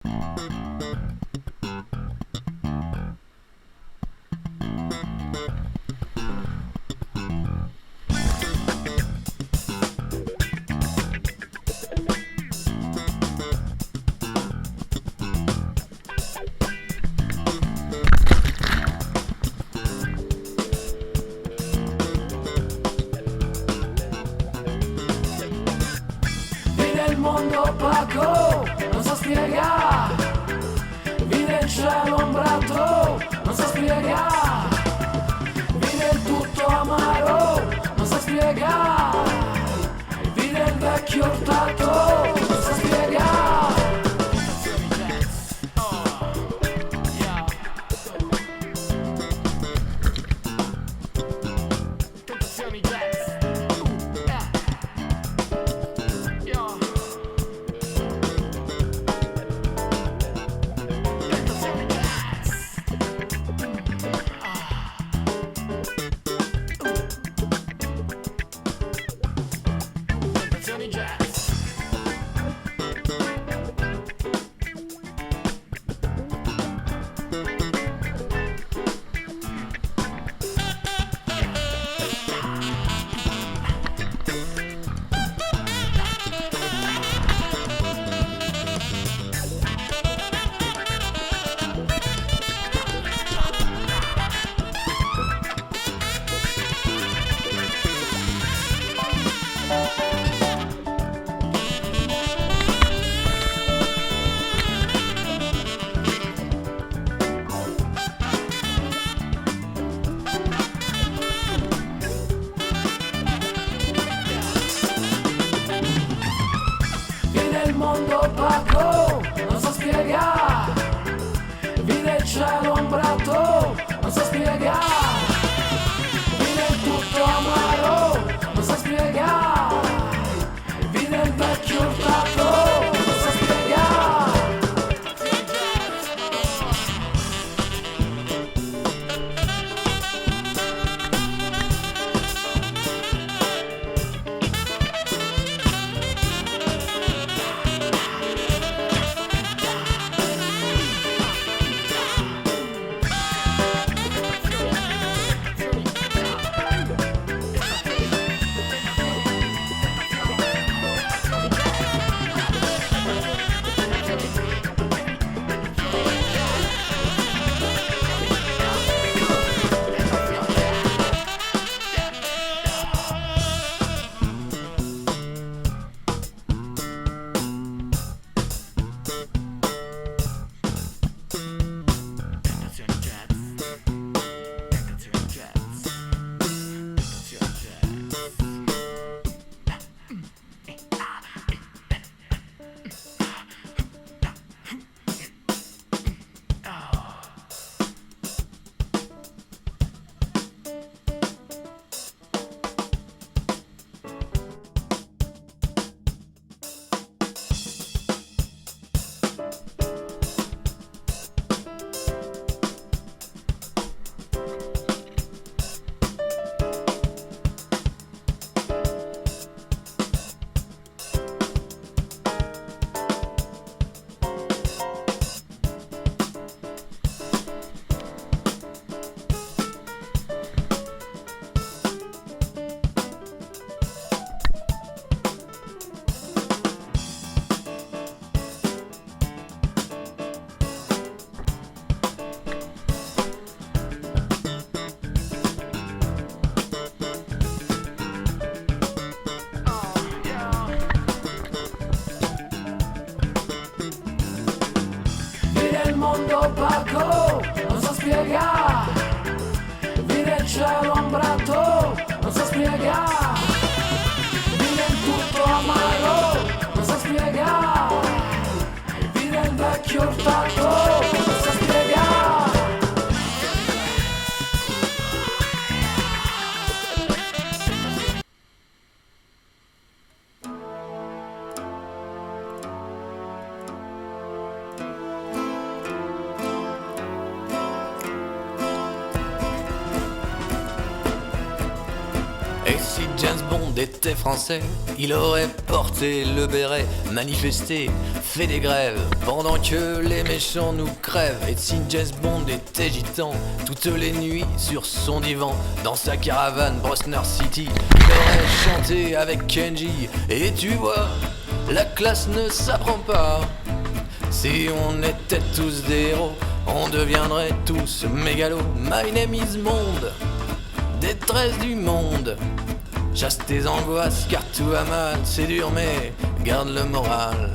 Vide il mondo opaco, non sa spiegare. Vide il cielo ombrato, non sa spiegare. Vide il tutto amaro, non sa spiegare. Vide il vecchio urtato, non sa spiegare. Tentazioni jazz. Tentazioni jazz. Vide il mondo opaco, non sa spiegare. Vide il cielo ombrato, non sa spiegare. Vide il tutto amaro, non sa spiegare. Vide il vecchio urtato, non sa spiegare. Tentazioni jazz. Tentazioni jazz. Tentazioni jazz. Vide il mondo opaco, non sa spiegare. Vide il cielo ombrato, non sa spiegare. Vide il tutto amaro, non sa spiegare. Vide il vecchio urtato, non sa spiegare. si James Bond était français, il aurait porté le béret, manifesté, fait des grèves, pendant que les méchants nous crèvent. Et si James Bond était gitan, toutes les nuits sur son divan, dans sa caravane Brosner City, il aurait chanté avec Kenji. Et tu vois, la classe ne s'apprend pas. Si on était tous des héros, on deviendrait tous mégalos. My name is Monde, détresse du monde. Chasse tes angoisses car tout va mal, c'est dur mais garde le moral.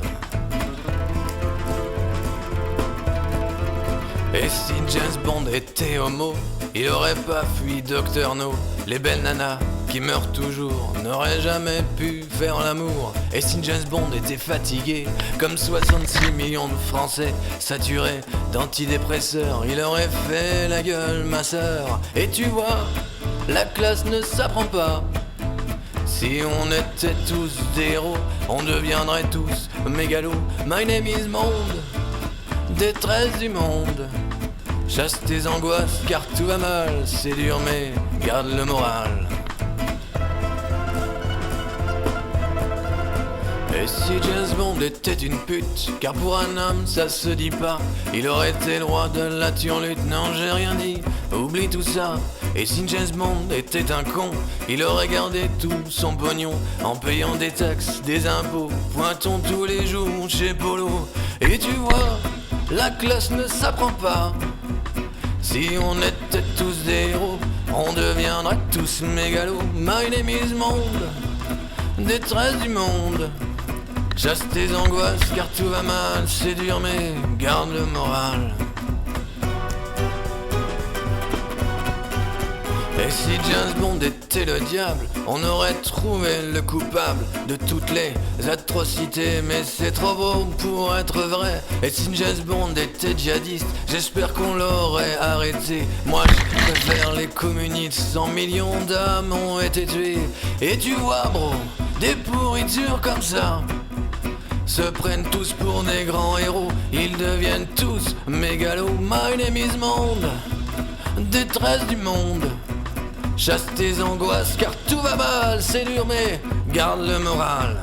Et si James Bond était homo, il aurait pas fui Dr No. Les belles nanas qui meurent toujours n'auraient jamais pu faire l'amour. Et si James Bond était fatigué, comme 66 millions de Français saturés d'antidépresseurs, il aurait fait la gueule, ma sœur. Et tu vois, la classe ne s'apprend pas. Si on était tous des héros, on deviendrait tous mégalos. My name is Monde, détresse du monde. Chasse tes angoisses car tout va mal, c'est dur mais garde le moral. Et si James Bond était une pute, car pour un homme ça se dit pas, il aurait été le roi de la turlute. Non, j'ai rien dit, oublie tout ça. Et si James Bond était un con, il aurait gardé tout son pognon en payant des taxes, des impôts, pointons tous les jours chez Polo. Et tu vois, la classe ne s'apprend pas. Si on était tous des héros, on deviendrait tous mégalos. My name is Monde, détresse du monde. Chasse tes angoisses car tout va mal, c'est dur mais garde le moral. Et si James Bond était le diable, on aurait trouvé le coupable de toutes les atrocités. Mais c'est trop beau pour être vrai. Et si James Bond était djihadiste, j'espère qu'on l'aurait arrêté. Moi je préfère les communistes, 100 millions d'âmes ont été tuées. Et tu vois bro, des pourritures comme ça se prennent tous pour des grands héros, ils deviennent tous mégalos. My name is Monde, détresse du monde. Chasse tes angoisses car tout va mal, c'est dur mais garde le moral.